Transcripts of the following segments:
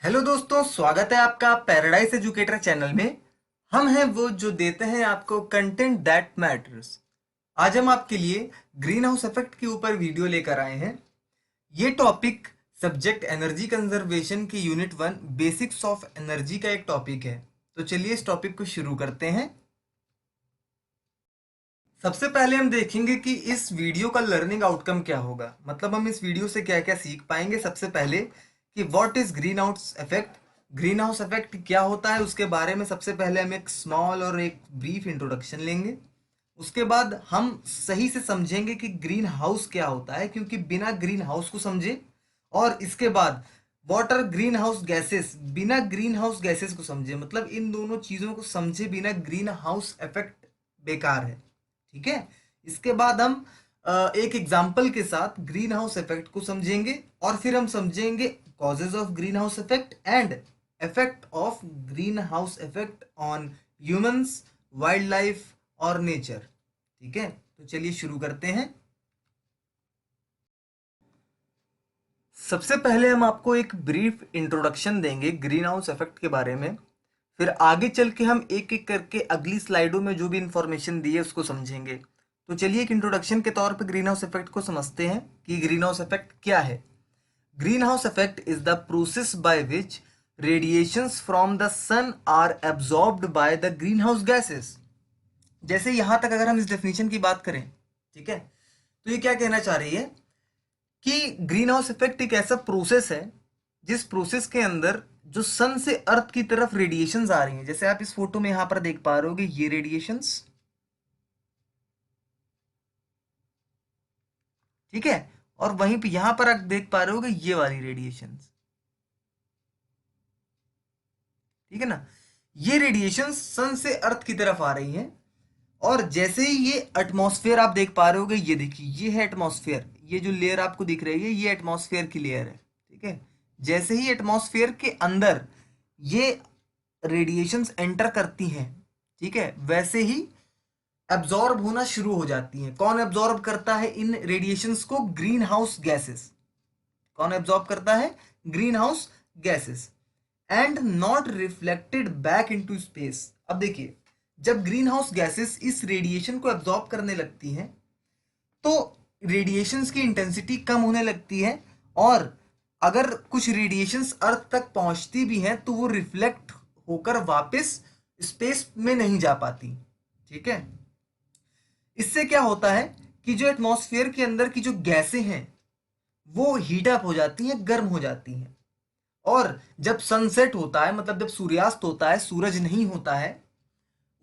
Hello दोस्तों, स्वागत है आपका पैराडाइज एजुकेटर चैनल में। हम हैं वो जो देते हैं आपको कंटेंट दैट मैटर्स। आज हम आपके लिए ग्रीन हाउस इफेक्ट के ऊपर वीडियो लेकर आए हैं। ये टॉपिक सब्जेक्ट एनर्जी कंजर्वेशन की यूनिट 1 बेसिक्स ऑफ एनर्जी का एक टॉपिक है। तो चलिए इस टॉपिक को शुरू करते हैं। सबसे पहले हम देखेंगे कि इस वीडियो का लर्निंग आउटकम क्या होगा, मतलब हम इस वीडियो से क्या क्या सीख पाएंगे। सबसे पहले कि what is green house effect, green house effect क्या होता है उसके बारे में सबसे पहले हम एक स्मॉल और एक ब्रीफ इंट्रोडक्शन लेंगे। उसके बाद हम सही से समझेंगे कि ग्रीन हाउस क्या होता है, क्योंकि बिना ग्रीन हाउस को समझे, और इसके बाद what are green house gases, बिना ग्रीन हाउस गैसेस को समझे, मतलब इन दोनों चीजों को समझे बिना ग्रीन हाउस इफेक्ट बेकार है। ठीक है। इसके बाद हम एक एग्जाम्पल के साथ ग्रीन हाउस इफेक्ट को समझेंगे और फिर हम समझेंगे causes of green house effect and effect of green house effect on humans, wild life और नेचर। ठीक है, तो चलिए शुरू करते हैं। सबसे पहले हम आपको एक ब्रीफ इंट्रोडक्शन देंगे ग्रीन हाउस इफेक्ट के बारे में। फिर आगे चल के हम एक एक करके अगली स्लाइडों में जो भी इंफॉर्मेशन दी है उसको समझेंगे। तो चलिए एक इंट्रोडक्शन के तौर पे ग्रीन हाउस इफेक्ट को समझते हैं कि ग्रीन हाउस इफेक्ट क्या है। Green house effect is the process by which radiations from the sun are absorbed by the green house gases. जैसे यहां तक अगर हम इस डेफिनेशन की बात करें, ठीक है, तो ये क्या कहना चाह रही है कि ग्रीन हाउस इफेक्ट एक ऐसा प्रोसेस है जिस प्रोसेस के अंदर जो सन से अर्थ की तरफ रेडिएशंस आ रही हैं, जैसे आप इस फोटो में यहां पर देख पा रहे होगे ये रेडिएशंस, ठीक है, और वहीं पे यहां पर आप देख पा रहे होगे ये वाली रेडिएशंस। ठीक है ना। ये रेडिएशंस सन से अर्थ की तरफ आ रही हैं, और जैसे ही ये एटमॉस्फेयर आप देख पा रहे होगे, ये देखिए ये है एटमॉस्फेयर, ये जो लेयर आपको दिख रही है ये एटमॉस्फेयर की लेयर है। ठीक है। जैसे ही एटमॉस्फेयर के अंदर ये रेडिएशंस एंटर करती हैं, ठीक है, वैसे ही एब्जॉर्ब होना शुरू हो जाती हैं। कौन एब्जॉर्ब करता है इन रेडिएशंस को? Green house gases. कौन एब्जॉर्ब करता है? Green house gases. And not reflected back into space. अब देखिए, जब ग्रीन हाउस गैसेस इस रेडिएशन को एब्जॉर्ब करने लगती हैं तो रेडिएशंस की इंटेंसिटी कम होने लगती है, और अगर कुछ रेडिएशंस अर्थ तक पहुंचती भी हैं तो वो रिफ्लेक्ट होकर वापस स्पेस में नहीं जा पाती। ठीक है। इससे क्या होता है कि जो एटमॉस्फेयर के अंदर की जो गैसें हैं वो हीट अप हो जाती हैं, गर्म हो जाती हैं। और जब सनसेट होता है, मतलब जब सूर्यास्त होता है, सूरज नहीं होता है,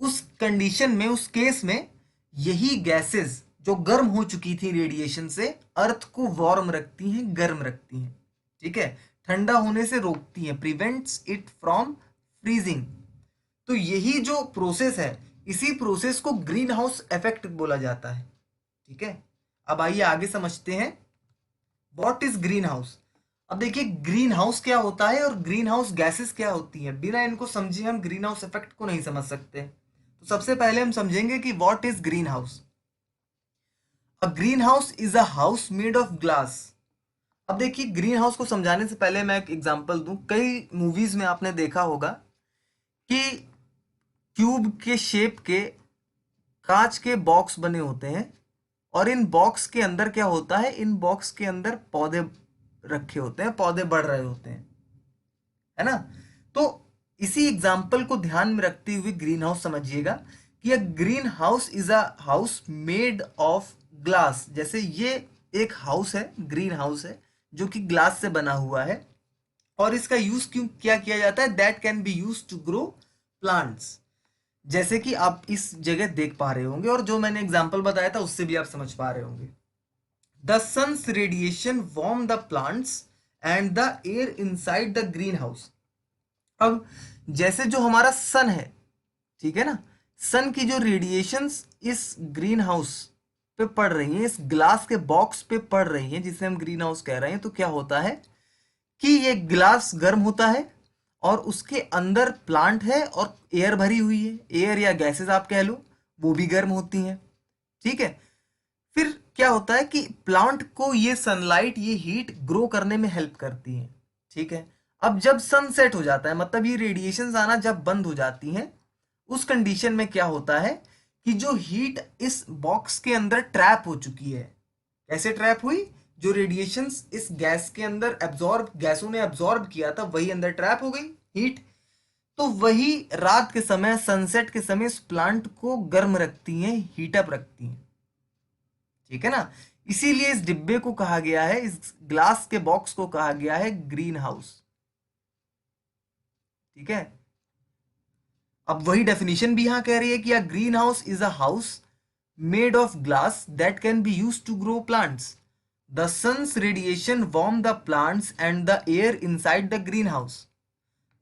उस कंडीशन में, उस केस में, यही गैसेस जो गर्म हो चुकी थी रेडिएशन से, अर्थ को वार्म रखती हैं, गर्म रखती हैं। ठीक है। ठंडा होने से रोकती हैं, प्रिवेंट्स इट फ्रॉम फ्रीजिंग। तो यही जो प्रोसेस है, इसी प्रोसेस को ग्रीन हाउस इफेक्ट बोला जाता है। ठीक है। अब आइए आगे समझते हैं व्हाट इज ग्रीन हाउस। अब देखिए ग्रीन हाउस क्या होता है और ग्रीन हाउस गैसेस क्या होती हैं। बिना इनको समझे हम ग्रीन हाउस इफेक्ट को नहीं समझ सकते। तो सबसे पहले हम समझेंगे कि what is green house. A green house is a house made of glass. अब देखिए ग्रीन हाउस को समझाने से पहले मैं एक एग्जांपल दूं। कई मूवीज में आपने देखा होगा कि क्यूब के शेप के कांच के बॉक्स बने होते हैं, और इन बॉक्स के अंदर क्या होता है, इन बॉक्स के अंदर पौधे रखे होते हैं, पौधे बढ़ रहे होते हैं, है ना। तो इसी एग्जाम्पल को ध्यान में रखते हुए ग्रीन हाउस समझिएगा कि a green house is a house made of glass. जैसे ये एक हाउस है, ग्रीन हाउस है, जो कि ग्लास से बना हुआ है, और इसका यूज क्यों क्या किया जाता है? That can be use to grow plants. जैसे कि आप इस जगह देख पा रहे होंगे, और जो मैंने एग्जाम्पल बताया था उससे भी आप समझ पा रहे होंगे। The sun's radiation warm the plants and the air inside the greenhouse. अब जैसे जो हमारा सन है, ठीक है ना, सन की जो रेडिएशंस इस ग्रीन हाउस पे पड़ रही हैं, इस ग्लास के बॉक्स पे पड़ रही हैं, जिसे हम ग्रीन हाउस कह रहे हैं, तो क्या होता है कि ये ग्लास गर्म होता है, और उसके अंदर प्लांट है और एयर भरी हुई है, एयर या गैसेस आप कह लो, वो भी गर्म होती हैं। ठीक है। फिर क्या होता है कि प्लांट को ये सनलाइट, ये हीट ग्रो करने में हेल्प करती है। ठीक है। अब जब सनसेट हो जाता है, मतलब ये रेडिएशंस आना जब बंद हो जाती हैं, उस कंडीशन में क्या होता है कि जो हीट इस बॉक्स के अंदर ट्रैप हो चुकी है, कैसे ट्रैप हुई, जो रेडिएशंस इस गैस के अंदर एब्जॉर्ब, गैसों ने एब्जॉर्ब किया था, वही अंदर ट्रैप हो गई हीट। तो वही रात के समय, सनसेट के समय इस प्लांट को गर्म रखती हैं, हीटअप रखती हैं। ठीक है ना। इसीलिए इस डिब्बे को कहा गया है, इस ग्लास के बॉक्स को कहा गया है ग्रीन हाउस। ठीक है। अब वही डेफिनेशन भी यहां कह रही है कि green house is a house made of glass that can be use to grow plants. The sun's radiation warm the plants and the air inside the greenhouse.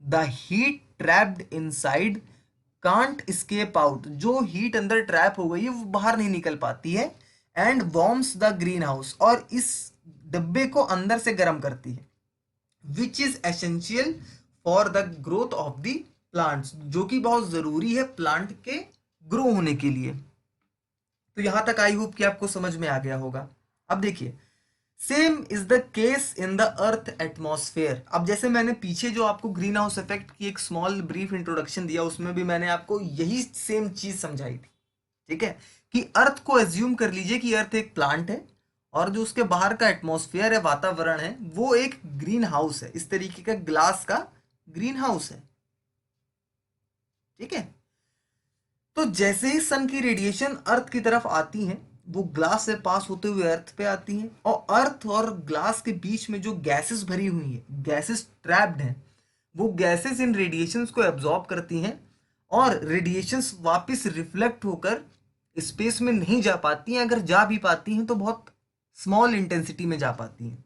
The heat trapped inside can't escape out. जो heat अंदर trap हो गई है वो बाहर नहीं निकल पाती है। And warms the greenhouse, और इस डब्बे को अंदर से गर्म करती है। Which is essential for the growth of the plants, जो कि बहुत जरूरी है प्लांट के ग्रो होने के लिए। तो यहां तक आई होप कि आपको समझ में आ गया होगा। अब देखिए, same is the case in the earth atmosphere. अब जैसे मैंने पीछे जो आपको ग्रीन हाउस इफेक्ट की एक स्मॉल ब्रीफ इंट्रोडक्शन दिया, उसमें भी मैंने आपको यही सेम चीज समझाई थी। ठीक है, कि अर्थ को एज्यूम कर लीजिए कि अर्थ एक प्लांट है, और जो उसके बाहर का एटमॉस्फेयर है, वातावरण है, वो एक ग्रीन हाउस है, इस तरीके का ग्लास का ग्रीन हाउस है। ठीक है। तो जैसे ही सन की रेडिएशन अर्थ की तरफ आती है, वो ग्लास से पास होते हुए अर्थ पे आती हैं, और अर्थ और ग्लास के बीच में जो गैसेस भरी हुई है, गैसेस ट्रैप्ड हैं, वो गैसेस इन रेडिएशंस को एब्जॉर्ब करती हैं, और रेडिएशंस वापस रिफ्लेक्ट होकर स्पेस में नहीं जा पाती हैं। अगर जा भी पाती हैं तो बहुत स्मॉल इंटेंसिटी में जा पाती हैं।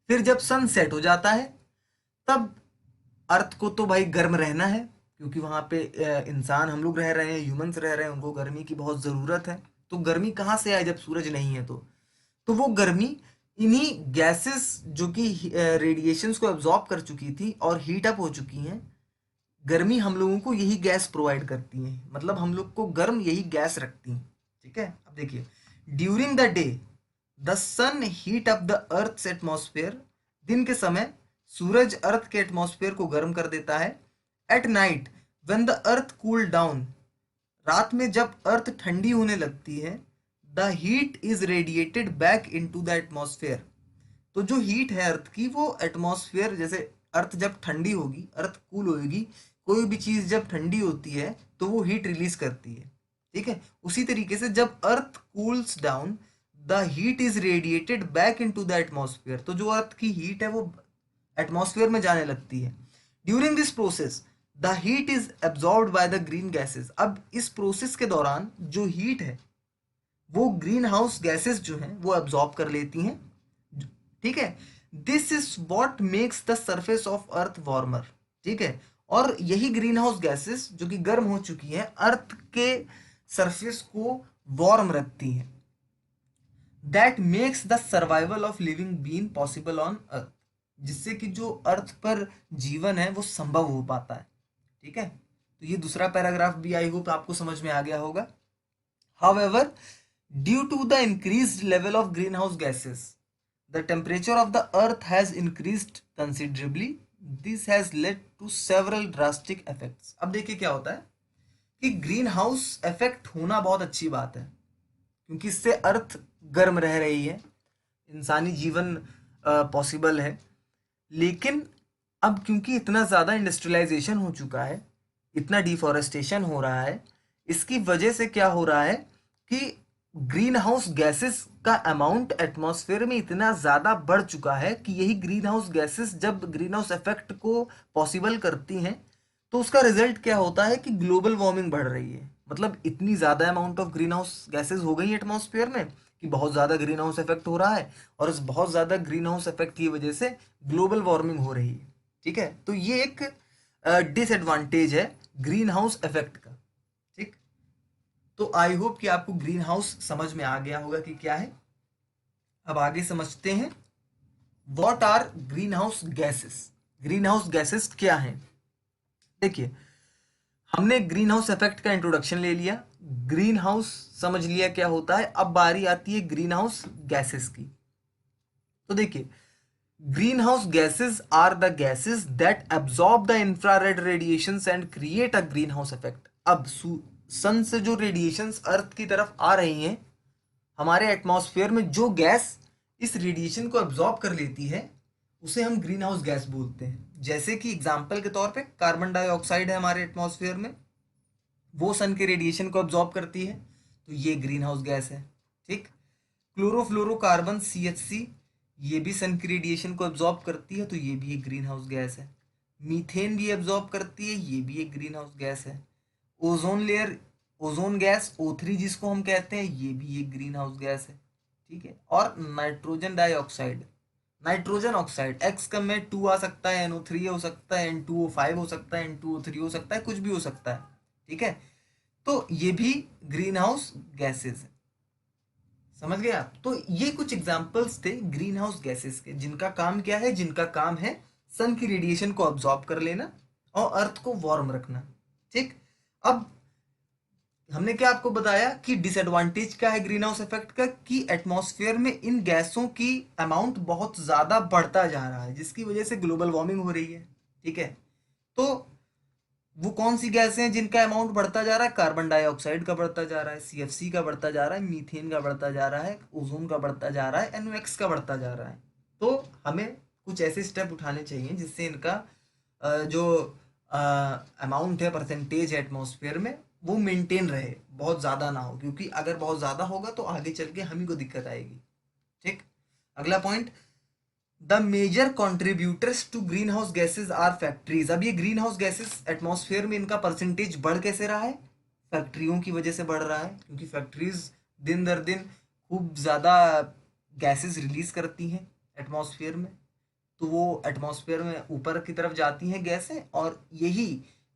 फिर जब सन सेट हो जाता है, तब अर्थ को तो भाई गर्म रहना है, क्योंकि वहां पे इंसान, हम लोग रह रहे हैं, ह्यूमंस रह रहे हैं, उनको गर्मी की बहुत ज़रूरत है। तो गर्मी कहाँ से आए जब सूरज नहीं है? तो वो गर्मी इन्हीं गैसेस जो कि रेडिएशंस को एब्जॉर्ब कर चुकी थी और हीट अप हो चुकी हैं, गर्मी हम लोगों को यही गैस प्रोवाइड करती हैं, मतलब हम लोग को गर्म यही गैस रखती हैं। ठीक है। अब देखिए, during the day the sun heat up the earth's atmosphere. दिन के समय सूरज अर्थ के एटमॉस्फेयर को गर्म कर देता है। At night when the earth cool down. रात में जब अर्थ ठंडी होने लगती है, the heat is radiated back into the atmosphere. तो जो हीट है अर्थ की, वो एटमॉस्फेयर, जैसे अर्थ जब ठंडी होगी, अर्थ कूल होगी, कोई भी चीज जब ठंडी होती है तो वो हीट रिलीज करती है। ठीक है। उसी तरीके से जब earth cools down, the heat is radiated back into the atmosphere. तो जो अर्थ की हीट है वो एटमॉस्फेयर में जाने लगती है। During this process the heat is absorbed by the green gases. अब इस प्रोसेस के दौरान जो हीट है, वो ग्रीन हाउस गैसेस जो हैं वो एब्जॉर्ब कर लेती हैं। ठीक है। This is what makes the surface of earth warmer. ठीक है। और यही ग्रीन हाउस गैसेस जो कि गर्म हो चुकी हैं, अर्थ के सरफेस को वार्म रखती हैं। That makes the survival of living been possible on earth. जिससे कि जो अर्थ पर जीवन है वो संभव हो पाता है। ठीक है। तो ये दूसरा पैराग्राफ भी आई होप आपको समझ में आ गया होगा। However, due to the increased level of greenhouse gases, the temperature of the earth has increased considerably. This has led to several drastic effects. अब देखिए क्या होता है कि ग्रीन हाउस इफेक्ट होना बहुत अच्छी बात है, क्योंकि इससे अर्थ गर्म रह रही है, इंसानी जीवन पॉसिबल है। लेकिन अब क्योंकि इतना ज़्यादा इंडस्ट्रियलाइजेशन हो चुका है, इतना डिफॉरेस्टेशन हो रहा है, इसकी वजह से क्या हो रहा है कि ग्रीन हाउस गैसेस का अमाउंट एटमॉस्फेयर में इतना ज़्यादा बढ़ चुका है कि यही ग्रीन हाउस गैसेस जब ग्रीन हाउस इफेक्ट को पॉसिबल करती हैं, तो उसका रिजल्ट क्या होता है कि ग्लोबल वार्मिंग बढ़ रही है। मतलब इतनी ज़्यादा amount of green house gases हो गई एटमॉस्फेयर में कि बहुत ज़्यादा ग्रीन हाउस इफेक्ट हो रहा है, और इस बहुत ज़्यादा ग्रीन हाउस इफेक्ट की वजह से ग्लोबल वार्मिंग हो रही है। ठीक है। तो ये एक डिसएडवांटेज है ग्रीन हाउस इफेक्ट का। ठीक। तो आई होप कि आपको ग्रीन हाउस समझ में आ गया होगा कि क्या है। अब आगे समझते हैं, what are green house gases. Green house gases क्या हैं? देखिए, हमने ग्रीन हाउस इफेक्ट का इंट्रोडक्शन ले लिया, ग्रीन हाउस समझ लिया क्या होता है। अब बारी आती है ग्रीन हाउस गैसेस की। तो देखिए, greenhouse gases are the gases that absorb the infrared radiations and create a greenhouse effect। अब सन से जो रेडिएशंस अर्थ की तरफ आ रही हैं हमारे एटमॉस्फेयर में, जो गैस इस रेडिएशन को एब्जॉर्ब कर लेती है उसे हम ग्रीन हाउस गैस बोलते हैं। जैसे कि एग्जाम्पल के तौर पे कार्बन डाइऑक्साइड है हमारे एटमॉस्फेयर में, वो सन के रेडिएशन को एब्जॉर्ब करती है, तो ये ग्रीन हाउस गैस है। ठीक। क्लोरोफ्लोरोकार्बन CH3, ये भी सन की रेडिएशन को एब्जॉर्ब करती है, तो ये भी एक ग्रीन हाउस गैस है। मीथेन भी एब्जॉर्ब करती है, ये भी एक ग्रीन हाउस गैस है। Ozone layer, ozone gas O3 जिसको हम कहते हैं, ये भी एक ग्रीन हाउस गैस है। ठीक है। और nitrogen dioxide, nitrogen oxide, x का में 2 आ सकता है, NO3 हो सकता है, N2O5 हो सकता है, N2O3 हो सकता है, कुछ भी हो सकता है। ठीक है। तो ये भी ग्रीन हाउस गैसेस है। समझ गए आप? तो ये कुछ एग्जांपल्स थे ग्रीन हाउस गैसेस के, जिनका काम क्या है, जिनका काम है सन की रेडिएशन को अब्सॉर्ब कर लेना और अर्थ को वार्म रखना। ठीक। अब हमने क्या आपको बताया कि डिसएडवांटेज क्या है ग्रीन हाउस इफेक्ट का, कि एटमॉस्फेयर में इन गैसों की अमाउंट बहुत ज्यादा बढ़ता जा रहा है, जिसकी वजह से ग्लोबल वार्मिंग हो रही है। ठीक है। तो वो कौन सी गैसें हैं जिनका अमाउंट बढ़ता जा रहा है? कार्बन डाइऑक्साइड का बढ़ता जा रहा है, CFC का बढ़ता जा रहा है, मीथेन का बढ़ता जा रहा है, ओजोन का बढ़ता जा रहा है, NOx का बढ़ता जा रहा है। तो हमें कुछ ऐसे स्टेप उठाने चाहिए जिससे इनका जो अमाउंट है, परसेंटेज है एटमॉस्फेयर में, वो मेंटेन रहे, बहुत ज़्यादा ना हो, क्योंकि अगर बहुत ज़्यादा होगा तो आगे चल के हम ही को दिक्कत आएगी। ठीक। अगला point, the major contributors to greenhouse gases are factories. अब ये ग्रीन हाउस गैसेज एटमॉस्फेयर में इनका परसेंटेज बढ़ कैसे रहा है? फैक्ट्रियों की वजह से बढ़ रहा है, क्योंकि फैक्ट्रीज दिन दर दिन खूब ज़्यादा गैसेज रिलीज करती हैं एटमॉस्फेयर में, तो वो एटमॉस्फेयर में ऊपर की तरफ जाती हैं गैसें, और यही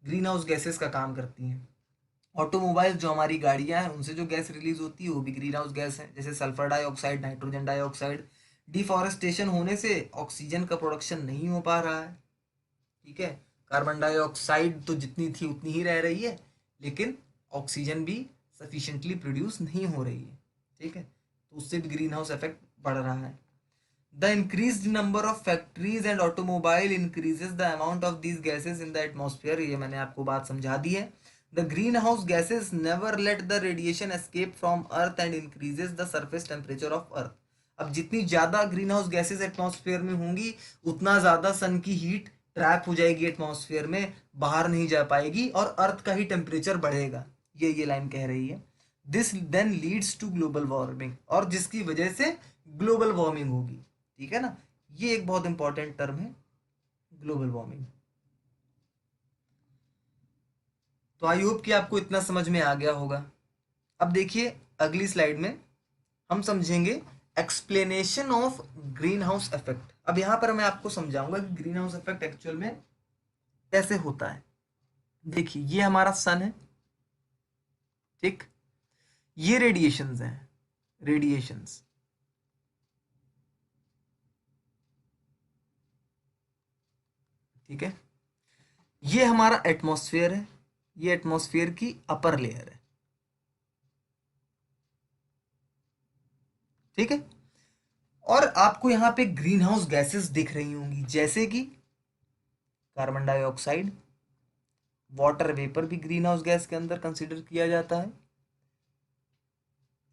ग्रीन हाउस गैसेस का काम करती हैं। ऑटोमोबाइल जो हमारी गाड़ियां हैं उनसे जो गैस रिलीज होती है वो भी ग्रीन हाउस गैस है, जैसे sulphur dioxide, nitrogen dioxide. Deforestation होने से ऑक्सीजन का प्रोडक्शन नहीं हो पा रहा है। ठीक है। कार्बन डाइऑक्साइड तो जितनी थी उतनी ही रह रही है, लेकिन ऑक्सीजन भी सफिशिएंटली प्रोड्यूस नहीं हो रही है। ठीक है। तो उससे भी ग्रीन हाउस इफेक्ट बढ़ रहा है। The increased number of factories and automobile increases the amount of these gases in the atmosphere। ये मैंने आपको बात समझा दी है। The greenhouse gases never let the radiation escape from earth and increases the surface temperature of earth। अब जितनी ज़्यादा green house gases atmosphere में होंगी उतना ज़्यादा सन की हीट ट्रैप हो जाएगी एटमॉस्फेयर में, बाहर नहीं जा पाएगी और अर्थ का ही टेम्परेचर बढ़ेगा। ये लाइन कह रही है। This then leads to global warming, और जिसकी वजह से ग्लोबल वार्मिंग होगी। ठीक है ना? ये एक बहुत इंपॉर्टेंट टर्म है, ग्लोबल वार्मिंग। तो आई होप कि आपको इतना समझ में आ गया होगा। अब देखिए अगली स्लाइड में हम समझेंगे explanation of green house effect. अब यहां पर मैं आपको समझाऊंगा कि ग्रीन हाउस इफेक्ट एक्चुअल में कैसे होता है। देखिए ये हमारा सन है। ठीक। ये रेडिएशंस हैं, रेडिएशंस। ठीक है। ये हमारा एटमॉस्फेयर है, ये एटमॉस्फेयर की अपर लेयर है। ठीक है। और आपको यहां पे ग्रीन हाउस गैसेस दिख रही होंगी, जैसे कि कार्बन डाइऑक्साइड, वाटर वेपर भी ग्रीन हाउस गैस के अंदर कंसिडर किया जाता है,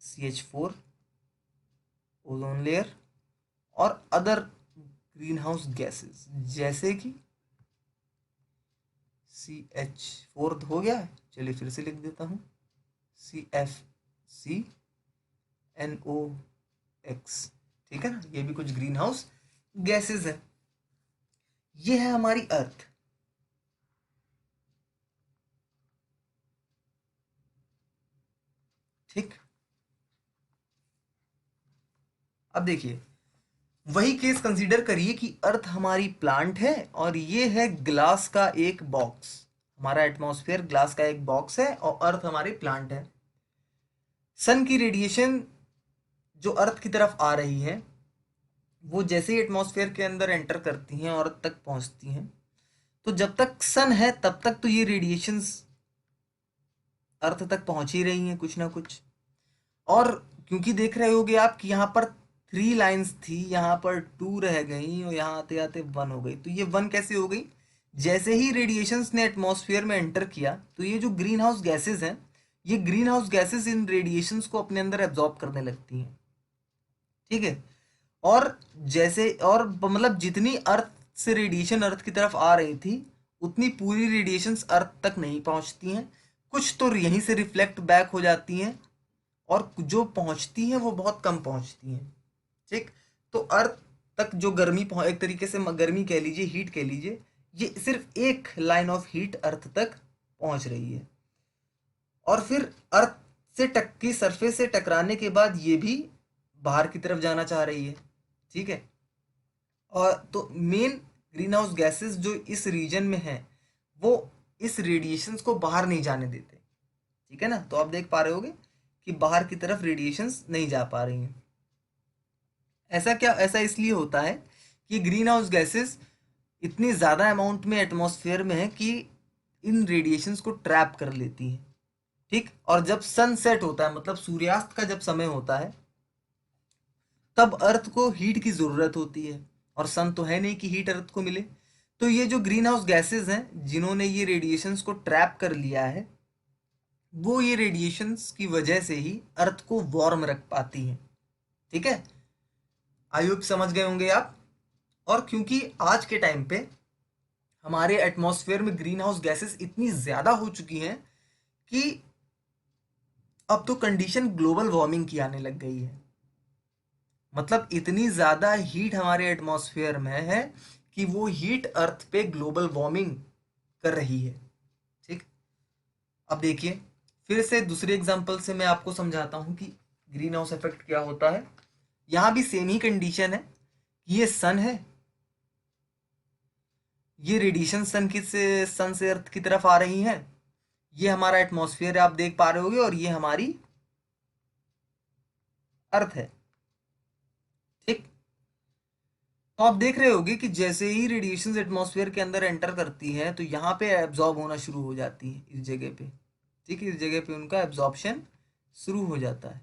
CH4, ओजोन लेयर, और अदर ग्रीन हाउस गैसेस जैसे कि CH4 हो गया है, चलिए फिर से लिख देता हूं, CFCNOX। ठीक है ना? ये भी कुछ ग्रीन हाउस गैसेस है। ये है हमारी अर्थ। ठीक। अब देखिए वही केस कंसीडर करिए कि अर्थ हमारी प्लांट है और ये है ग्लास का एक बॉक्स। हमारा एटमॉस्फेयर ग्लास का एक बॉक्स है और अर्थ हमारी प्लांट है। सन की रेडिएशन जो अर्थ की तरफ आ रही है वो जैसे ही एटमॉस्फेयर के अंदर एंटर करती हैं और अर्थ तक पहुंचती हैं, तो जब तक सन है तब तक तो ये रेडिएशंस अर्थ तक पहुंच ही रही हैं कुछ ना कुछ। और क्योंकि देख रहे होगे आप कि यहाँ पर 3 लाइंस थी, यहाँ पर 2 रह गई और यहाँ आते आते 1 हो गई। तो ये 1 कैसे हो गई? जैसे ही रेडिएशंस ने एटमॉस्फेयर में एंटर किया तो ये जो ग्रीन हाउस गैसेज हैं, ये green house gases in radiations को अपने अंदर एब्जॉर्ब करने लगती हैं। ठीक है। और जैसे और मतलब जितनी अर्थ से रेडिएशन अर्थ की तरफ आ रही थी, उतनी पूरी रेडिएशंस अर्थ तक नहीं पहुंचती हैं। कुछ तो यहीं से रिफ्लेक्ट बैक हो जाती हैं, और जो पहुंचती हैं वो बहुत कम पहुंचती हैं। ठीक। तो अर्थ तक जो गर्मी एक तरीके से गर्मी कह लीजिए, हीट कह लीजिए, ये सिर्फ एक लाइन ऑफ हीट अर्थ तक पहुंच रही है। और फिर अर्थ से की सरफेस से टकराने के बाद ये भी बाहर की तरफ जाना चाह रही है। ठीक है। और तो मेन ग्रीन हाउस गैसेस जो इस रीजन में है, वो इस रेडिएशंस को बाहर नहीं जाने देते। ठीक है ना। तो आप देख पा रहे होगे कि बाहर की तरफ रेडिएशंस नहीं जा पा रही हैं। ऐसा इसलिए होता है कि ग्रीन हाउस गैसेस इतनी ज़्यादा अमाउंट में एटमॉस्फेयर में है कि इन रेडिएशंस को ट्रैप कर लेती हैं। ठीक। और जब सनसेट होता है, मतलब सूर्यास्त का जब समय होता है, तब अर्थ को हीट की ज़रूरत होती है, और सन तो है नहीं कि हीट अर्थ को मिले। तो ये जो ग्रीन हाउस गैसेज हैं जिन्होंने ये रेडिएशंस को ट्रैप कर लिया है, वो ये रेडिएशंस की वजह से ही अर्थ को वार्म रख पाती हैं। ठीक है। आई होप समझ गए होंगे आप। और क्योंकि आज के टाइम पे हमारे एटमॉस्फेयर में ग्रीन हाउस गैसेस इतनी ज़्यादा हो चुकी हैं कि अब तो कंडीशन ग्लोबल वार्मिंग की आने लग गई है। मतलब इतनी ज़्यादा हीट हमारे एटमॉस्फेयर में है कि वो हीट अर्थ पे ग्लोबल वार्मिंग कर रही है। ठीक। अब देखिए, फिर से दूसरे एग्जांपल से मैं आपको समझाता हूँ कि ग्रीन हाउस इफेक्ट क्या होता है। यहाँ भी सेम ही कंडीशन है। ये सन है, ये रेडिएशन सन से अर्थ की तरफ आ रही हैं। ये हमारा एटमॉस्फेयर आप देख पा रहे होगे, और ये हमारी अर्थ है। ठीक। तो आप देख रहे होगे कि जैसे ही रेडिएशन एटमॉस्फेयर के अंदर एंटर करती है, तो यहाँ पे एब्जॉर्ब होना शुरू हो जाती है इस जगह पे। ठीक है। इस जगह पे उनका एब्जॉर्प्शन शुरू हो जाता है।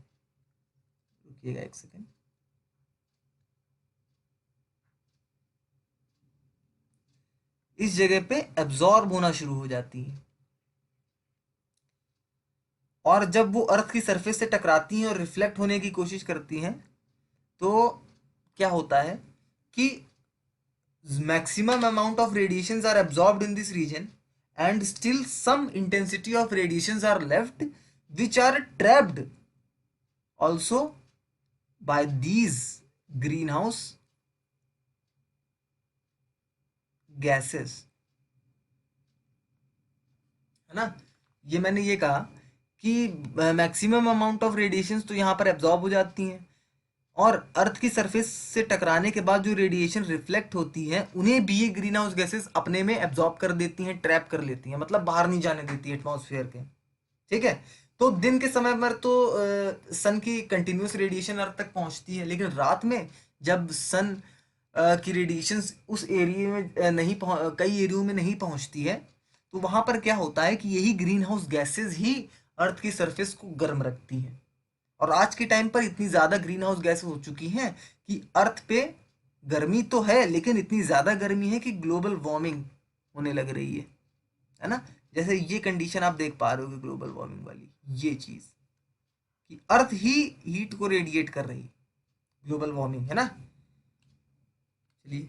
रुकिएगा एक सेकेंड। इस जगह पे एब्जॉर्ब होना शुरू हो जाती है, और जब वो अर्थ की सरफेस से टकराती हैं और रिफ्लेक्ट होने की कोशिश करती हैं, तो क्या होता है कि maximum amount of radiations are absorbed in this region, and still some intensity of radiations are left, which are trapped also by these greenhouse gases। है ना। ये मैंने ये कहा कि मैक्सिमम अमाउंट ऑफ रेडिएशंस तो यहाँ पर एब्जॉर्ब हो जाती हैं, और अर्थ की सरफेस से टकराने के बाद जो रेडिएशन रिफ्लेक्ट होती है, उन्हें भी ये ग्रीन हाउस गैसेस अपने में एब्जॉर्ब कर देती हैं, ट्रैप कर लेती हैं, मतलब बाहर नहीं जाने देती एटमॉस्फेयर के। ठीक है। तो दिन के समय पर तो सन की कंटिन्यूस रेडिएशन अर्थ तक पहुंचती है, लेकिन रात में जब सन की रेडिएशन उस एरिया में कई एरियो में नहीं पहुंचती है, तो वहां पर क्या होता है कि यही ग्रीन हाउस गैसेज ही अर्थ की सरफेस को गर्म रखती हैं। और आज के टाइम पर इतनी ज़्यादा ग्रीन हाउस गैस हो चुकी हैं कि अर्थ पे गर्मी तो है, लेकिन इतनी ज़्यादा गर्मी है कि ग्लोबल वार्मिंग होने लग रही है ना। जैसे ये कंडीशन आप देख पा रहे हो ग्लोबल वार्मिंग वाली, ये चीज़ कि अर्थ ही हीट को रेडिएट कर रही है, ग्लोबल वार्मिंग, है ना। चलिए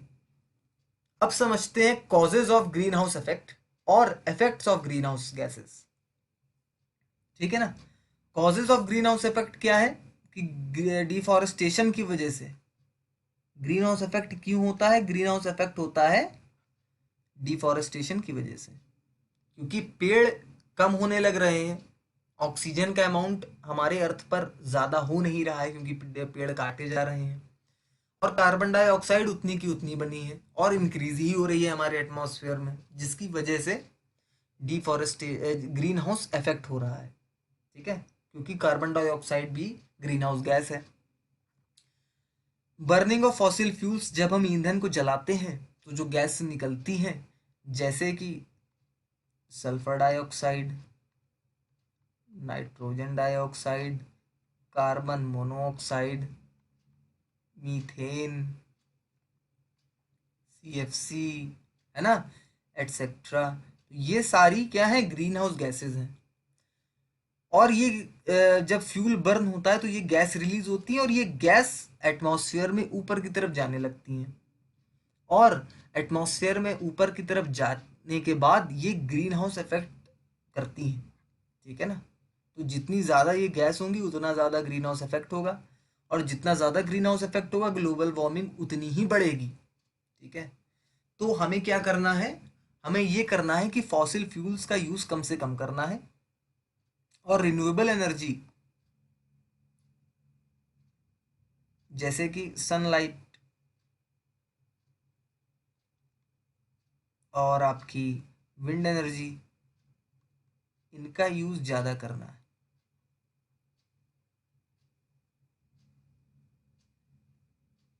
अब समझते हैं causes of green house effect और effects of green house gases. ठीक है ना। Causes of green house effect क्या है कि डिफॉरेस्टेशन की वजह से ग्रीन हाउस इफेक्ट क्यों होता है? ग्रीन हाउस इफेक्ट होता है डिफॉरेस्टेशन की वजह से, क्योंकि पेड़ कम होने लग रहे हैं, ऑक्सीजन का अमाउंट हमारे अर्थ पर ज़्यादा हो नहीं रहा है क्योंकि पेड़ काटे जा रहे हैं, और कार्बन डाइऑक्साइड उतनी की उतनी बनी है और इंक्रीज ही हो रही है हमारे एटमॉस्फेयर में, जिसकी वजह से डिफॉरेस्टे ग्रीन हाउस इफेक्ट हो रहा है। ठीक है। क्योंकि कार्बन डाइऑक्साइड भी ग्रीन हाउस गैस है। बर्निंग ऑफ फॉसिल फ्यूल्स, जब हम ईंधन को जलाते हैं तो जो गैस निकलती हैं, जैसे कि sulphur dioxide, nitrogen dioxide, carbon monoxide, methane, CFC, है ना, एटसेट्रा। ये सारी क्या है, ग्रीन हाउस गैसेज हैं। और ये जब फ्यूल बर्न होता है तो ये गैस रिलीज होती है और ये गैस एटमॉस्फेयर में ऊपर की तरफ जाने लगती हैं। और एटमॉस्फेयर में ऊपर की तरफ जाने के बाद ये ग्रीन हाउस इफेक्ट करती हैं। ठीक है ना। तो जितनी ज़्यादा ये गैस होंगी उतना ज़्यादा ग्रीन हाउस इफेक्ट होगा, और जितना ज़्यादा ग्रीन हाउस इफेक्ट होगा ग्लोबल वार्मिंग उतनी ही बढ़ेगी। ठीक है। तो हमें क्या करना है, हमें ये करना है कि फॉसिल फ्यूल्स का यूज़ कम से कम करना है, और रिन्यूएबल एनर्जी जैसे कि सनलाइट और आपकी विंड एनर्जी, इनका यूज़ ज़्यादा करना है।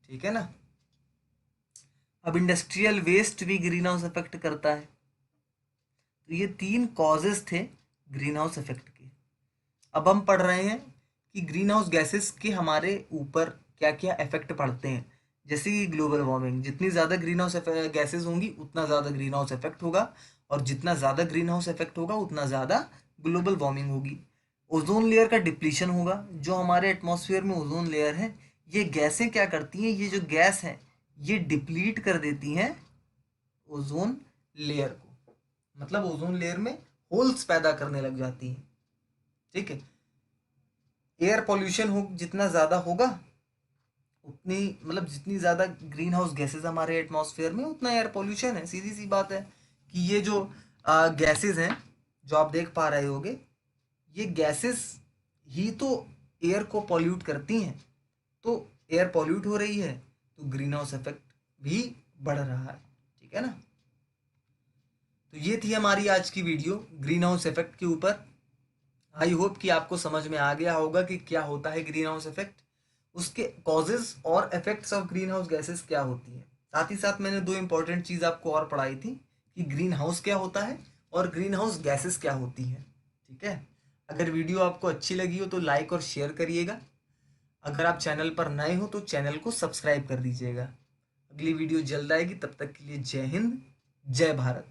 ठीक है ना। अब इंडस्ट्रियल वेस्ट भी ग्रीन हाउस इफेक्ट करता है। तो ये 3 कॉजेस थे ग्रीन हाउस इफेक्ट के। अब हम पढ़ रहे हैं कि ग्रीन हाउस गैसेस के हमारे ऊपर क्या क्या इफेक्ट पड़ते हैं। जैसे कि ग्लोबल वार्मिंग, जितनी ज़्यादा ग्रीन हाउस गैसेस होंगी उतना ज़्यादा ग्रीन हाउस इफेक्ट होगा, और जितना ज़्यादा ग्रीन हाउस इफेक्ट होगा उतना ज़्यादा ग्लोबल वार्मिंग होगी। ओजोन लेयर का डिप्लीशन होगा। जो हमारे एटमॉस्फेयर में ओजोन लेयर है, ये गैसें क्या करती हैं, ये जो गैस है ये डिप्लीट कर देती हैं ओजोन लेयर को, मतलब ओजोन लेयर में होल्स पैदा करने लग जाती हैं। ठीक है। एयर पॉल्यूशन हो जितना ज़्यादा होगा उतनी, मतलब जितनी ज़्यादा ग्रीन हाउस गैसेज हमारे एटमॉस्फेयर में उतना एयर पॉल्यूशन है। सीधी सी बात है कि ये जो गैसेज हैं जो आप देख पा रहे होगे, ये गैसेस ही तो एयर को पॉल्यूट करती हैं। तो एयर पॉल्यूट हो रही है तो ग्रीन हाउस इफेक्ट भी बढ़ रहा है। ठीक है ना। तो ये थी हमारी आज की वीडियो ग्रीन हाउस इफेक्ट के ऊपर। आई होप कि आपको समझ में आ गया होगा कि क्या होता है ग्रीन हाउस इफेक्ट, उसके कॉजेज और effects of green house gases क्या होती है। साथ ही साथ मैंने 2 इंपॉर्टेंट चीज़ आपको और पढ़ाई थी कि ग्रीन हाउस क्या होता है और ग्रीन हाउस गैसेस क्या होती हैं। ठीक है। अगर वीडियो आपको अच्छी लगी हो तो लाइक और शेयर करिएगा। अगर आप चैनल पर नए हो तो चैनल को सब्सक्राइब कर दीजिएगा। अगली वीडियो जल्द आएगी, तब तक के लिए जय हिंद, जय भारत।